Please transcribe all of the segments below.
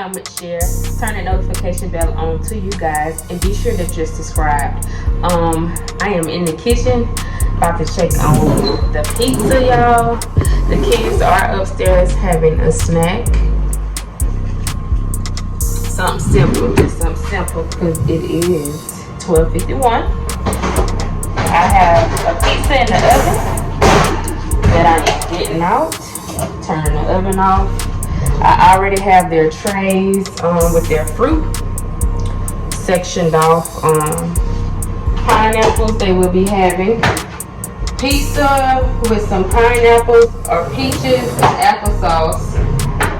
comment, share, turn the notification bell on to you guys, and be sure that you're subscribed. I am in the kitchen about to check on the pizza, y'all. The kids are upstairs having a snack. Something simple, just something simple, because it is 12:51. I have a pizza in the oven that I am getting out. Turning the oven off. I already have their trays with their fruit sectioned off. Pineapples they will be having. Pizza with some pineapples or peaches and applesauce,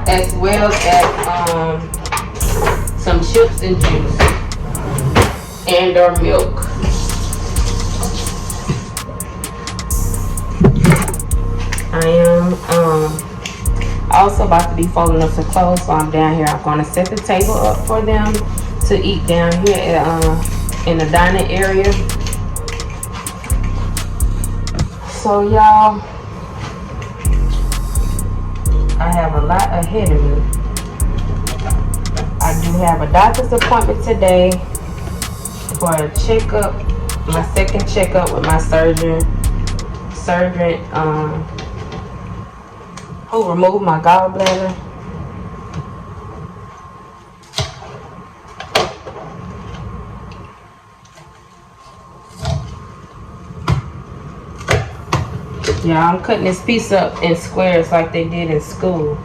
as well as some chips and juice and or milk. I am also about to be folding up some clothes, so I'm down here. I'm going to set the table up for them to eat down here in the dining area. So y'all, I have a lot ahead of me. I do have a doctor's appointment today for a checkup, my second checkup with my surgeon who removed my gallbladder. Yeah, I'm cutting this piece up in squares like they did in school.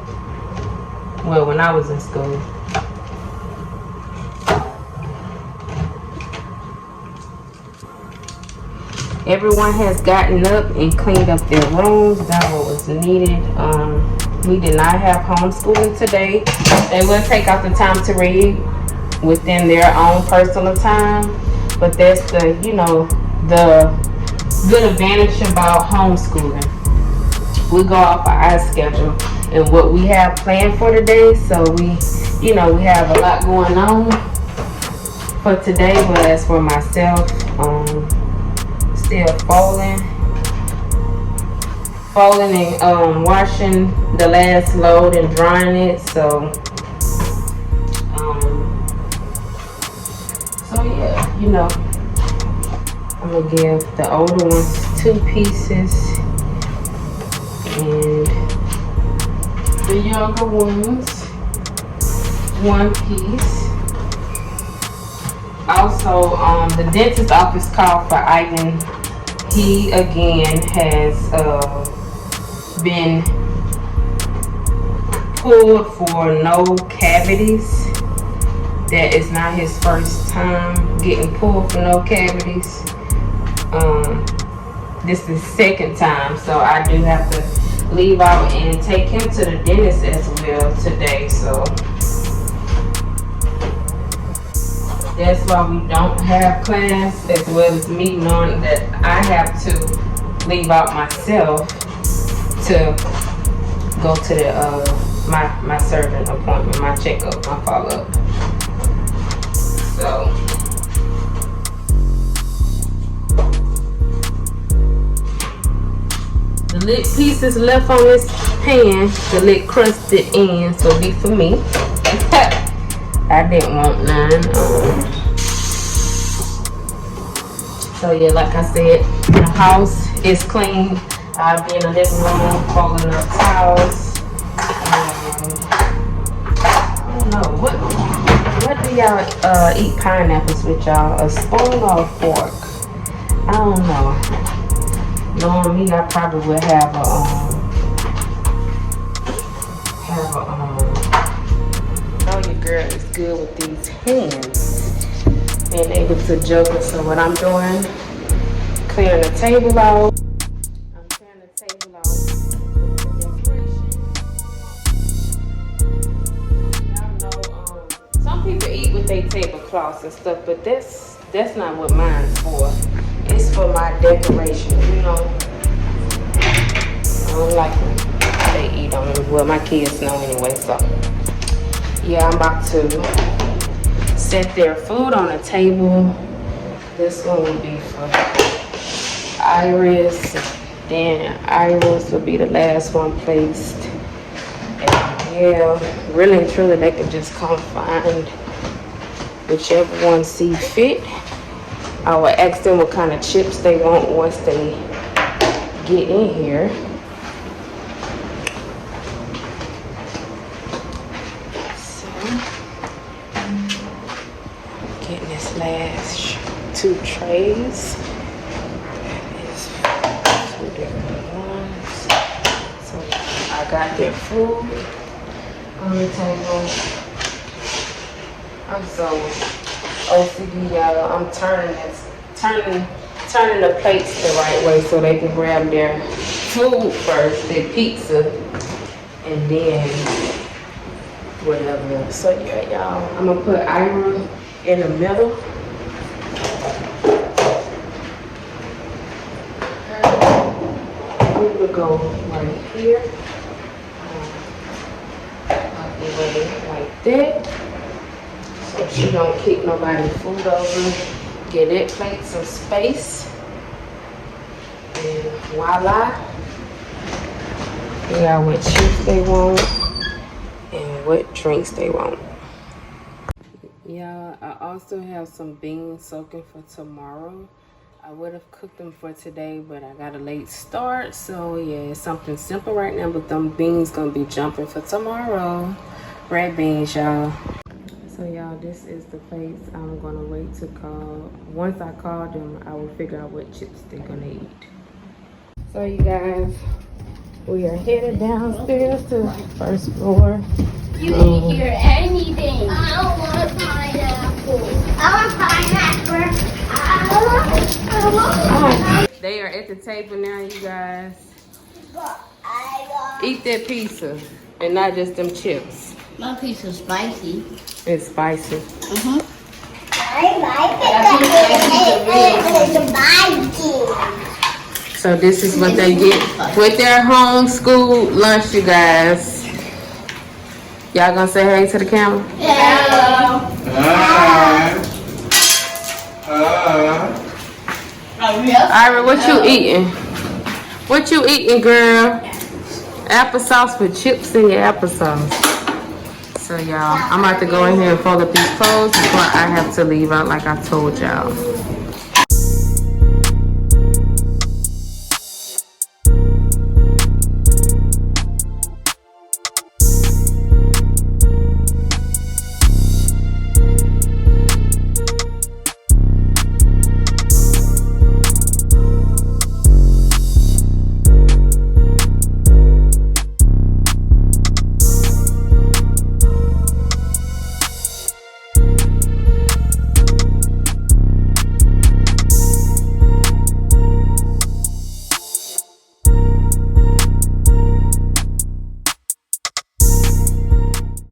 Well, when I was in school. Everyone has gotten up and cleaned up their rooms. That's what was needed. We did not have homeschooling today. They will take out the time to read within their own personal time. But that's the, the good advantage about homeschooling. We go off of our schedule and what we have planned for today. So we have a lot going on for today. But as for myself, still folding and washing the last load and drying it. So yeah, I'm gonna give the older ones 2 pieces and the younger ones 1 piece. Also, the dentist office called for Ivan. He again has been pulled for no cavities. That is not his first time getting pulled for no cavities. This is second time, so I do have to leave out and take him to the dentist as well today. So that's why we don't have class, as well as me knowing that I have to leave out myself to go to the my surgeon appointment, my checkup, my follow-up. So the lip pieces left on this pan, the lip crusted in, so be for me. I didn't want none. So yeah, like I said, the house is clean. I'll be in the living room folding up towels. I don't know, what do y'all eat pineapples with, y'all? A spoon or a fork? I don't know. Knowing me, I probably would have a know your girl is good with these hands, being able to juggle. So what I'm doing, clearing the table out. I'm clearing the table out with the decoration. Y'all know, some people eat with their tablecloths and stuff, but that's not what mine's for. It's for my decoration, I don't like when they eat on them. Well, my kids know anyway, so. Yeah, I'm about to set their food on the table. This one will be for Iris. Then Iris will be the last one placed. And yeah, really and truly, they can just come find whichever one see fit. I will ask them what kind of chips they want once they get in here. So, getting this last 2 trays. That is 2 different ones. So I got their food on the table. I'm so OCD, y'all. I'm turning the plates the right way so they can grab their food first, their pizza, and then whatever. So yeah, y'all. I'm gonna put Ira in the middle. We will go right here. Like that. So she don't kick nobody's food over. Get that plate some space. And voila. They got what chips they want and what drinks they want. Yeah, I also have some beans soaking for tomorrow. I would have cooked them for today, but I got a late start. So yeah, it's something simple right now, but them beans gonna be jumping for tomorrow. Red beans, y'all. So y'all, this is the place I'm gonna wait to call. Once I call them, I will figure out what chips they're gonna eat. So you guys, we are headed downstairs to the first floor. You can hear anything. I don't want pineapple. I want pineapple. They are at the table now, you guys. Eat that pizza and not just them chips. My pizza's spicy. It's spicy. I like it. So this is what they get with their homeschool lunch, you guys. Y'all gonna say hey to the camera? Yeah. Ira, what you eating? What you eating, girl? Applesauce with chips in your applesauce. So y'all, I'm about to go in here and fold up these clothes before I have to leave out like I told y'all.